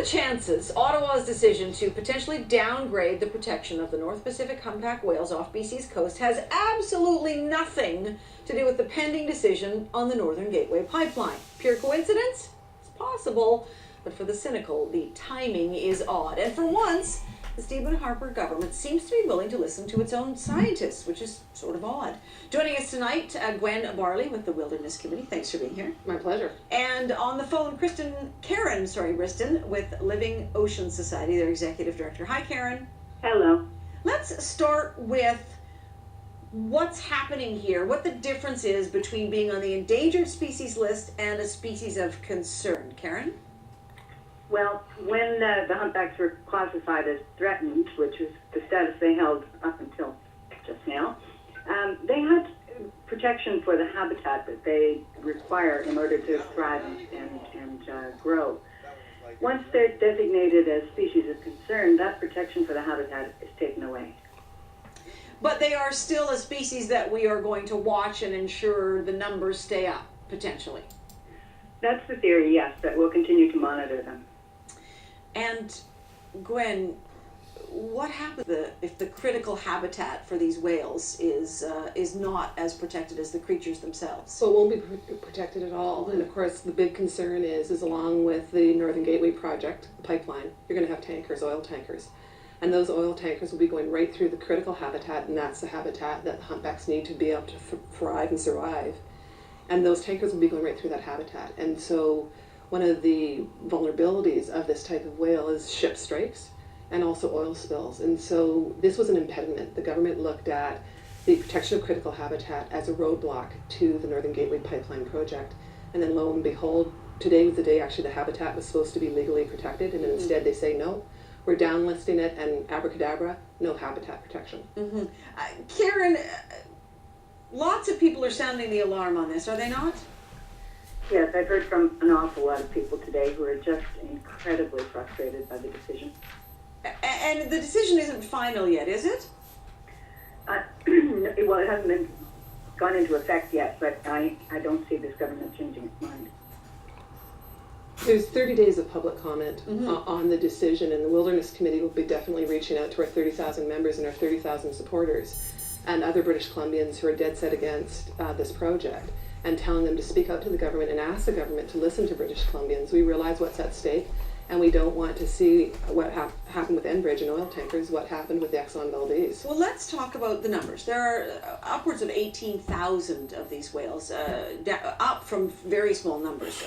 chances Ottawa's decision to potentially downgrade the protection of the North Pacific humpback whales off BC's coast has absolutely nothing to do with the pending decision on the Northern Gateway pipeline? Pure coincidence? It's possible, but for the cynical, the timing is odd. And for once, the Stephen Harper government seems to be willing to listen to its own scientists, which is sort of odd. Joining us tonight, Gwen Barlee with the Wilderness Committee. Thanks for being here. My pleasure. And on the phone, Wristen with Living Ocean Society, their executive director. Hi, Karen. Hello. Let's start with what's happening here, what the difference is between being on the endangered species list and a species of concern. Karen? Well, when the humpbacks were classified as threatened, which is the status they held up until just now, they had protection for the habitat that they require in order to thrive and grow. Once they're designated as species of concern, that protection for the habitat is taken away. But they are still a species that we are going to watch and ensure the numbers stay up, potentially. That's the theory, yes, that we'll continue to monitor them. And Gwen, what happens if the critical habitat for these whales is not as protected as the creatures themselves? So it won't be protected at all. And of course, the big concern is along with the Northern Gateway project, the pipeline, you're going to have tankers, oil tankers. And those oil tankers will be going right through the critical habitat, and that's the habitat that the humpbacks need to be able to thrive and survive. And those tankers will be going right through that habitat. And so one of the vulnerabilities of this type of whale is ship strikes and also oil spills. And so this was an impediment. The government looked at the protection of critical habitat as a roadblock to the Northern Gateway pipeline project. And then lo and behold, today was the day actually the habitat was supposed to be legally protected, and instead they say no, we're downlisting it, and abracadabra, no habitat protection. Mm-hmm. Karen, lots of people are sounding the alarm on this, are they not? Yes, I've heard from an awful lot of people today who are just incredibly frustrated by the decision. And the decision isn't final yet, is it? Well, it hasn't gone into effect yet, but I don't see this government changing its mind. There's 30 days of public comment on the decision, and the Wilderness Committee will be definitely reaching out to our 30,000 members and our 30,000 supporters and other British Columbians who are dead set against this project, and telling them to speak out to the government and ask the government to listen to British Columbians. We realize what's at stake, and we don't want to see what happened with Enbridge and oil tankers, what happened with the Exxon Valdez. Well, let's talk about the numbers. There are upwards of 18,000 of these whales, up from very small numbers.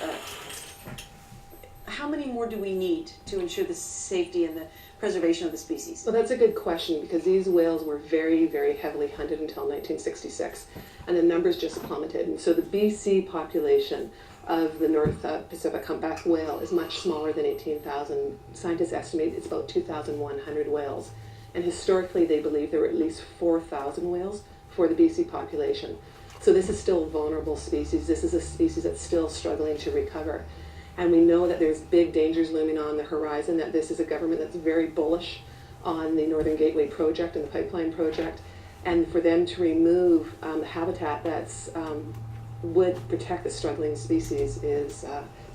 How many more do we need to ensure the safety and the preservation of the species? Well, that's a good question, because these whales were very, very heavily hunted until 1966, and the numbers just plummeted. And so the BC population of the North Pacific humpback whale is much smaller than 18,000. Scientists estimate it's about 2,100 whales. And historically, they believe there were at least 4,000 whales for the BC population. So this is still a vulnerable species. This is a species that's still struggling to recover. And we know that there's big dangers looming on the horizon, that this is a government that's very bullish on the Northern Gateway project and the pipeline project. And for them to remove the habitat that's would protect the struggling species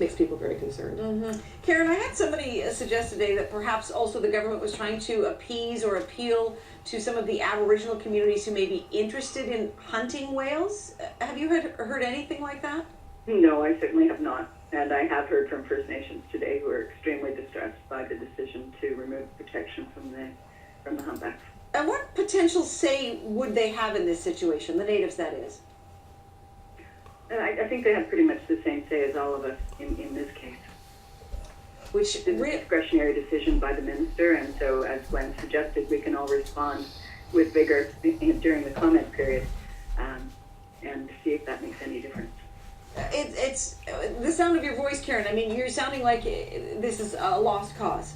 makes people very concerned. Mm-hmm. Karen, I had somebody suggest today that perhaps also the government was trying to appease or appeal to some of the Aboriginal communities who may be interested in hunting whales. Have you heard anything like that? No, I certainly have not. And I have heard from First Nations today who are extremely distressed by the decision to remove protection from the humpbacks. And what potential say would they have in this situation, the natives that is? And I think they have pretty much the same say as all of us in this case. Which it's a discretionary decision by the minister, and so as Gwen suggested, we can all respond with vigor during the comment period and see if that makes any difference. It's the sound of your voice, Karen. I mean, you're sounding like this is a lost cause.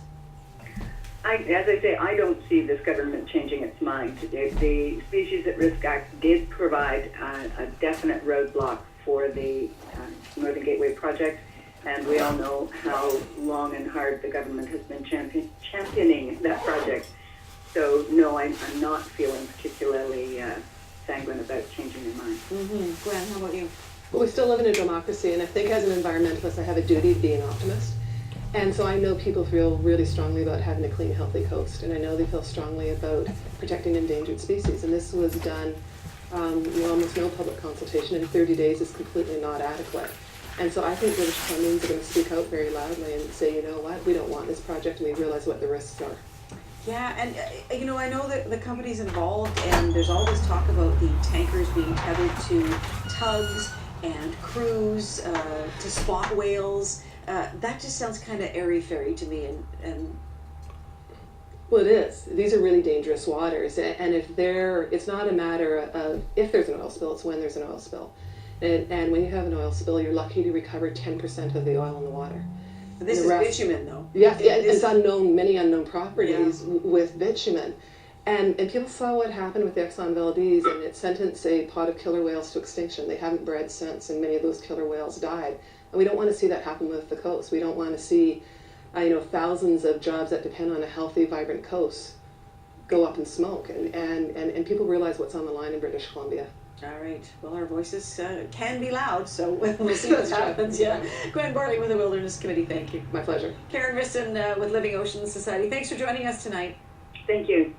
As I say, I don't see this government changing its mind. The Species at Risk Act did provide a definite roadblock for the Northern Gateway project, and we all know how long and hard the government has been championing that project. So no, I'm not feeling particularly sanguine about changing their mind. Mm-hmm. Gwen, how about you? But we still live in a democracy, and I think as an environmentalist I have a duty to be an optimist. And so I know people feel really strongly about having a clean, healthy coast, and I know they feel strongly about protecting endangered species. And this was done with almost no public consultation, and 30 days is completely not adequate. And so I think British Columbians are going to speak out very loudly and say, you know what, we don't want this project, and we realize what the risks are. Yeah, and you know, I know that the company's involved, and there's all this talk about the tankers being tethered to tugs and crews to spot whales. That just sounds kind of airy-fairy to me, and Well, it is. These are really dangerous waters, and it's not a matter of if there's an oil spill, it's when there's an oil spill. And when you have an oil spill, you're lucky to recover 10% of the oil in the water. but this is bitumen, though. Yeah, it's unknown, many unknown properties with bitumen. And people saw what happened with the Exxon Valdez, and it sentenced a pod of killer whales to extinction. They haven't bred since, and many of those killer whales died. And we don't want to see that happen with the coast. We don't want to see, thousands of jobs that depend on a healthy, vibrant coast go up in smoke. And people realize what's on the line in British Columbia. All right. Well, our voices can be loud, so we'll see what happens. Yeah. Gwen Barlee with the Wilderness Committee, thank you. My pleasure. Karen Wristen with Living Oceans Society, thanks for joining us tonight. Thank you.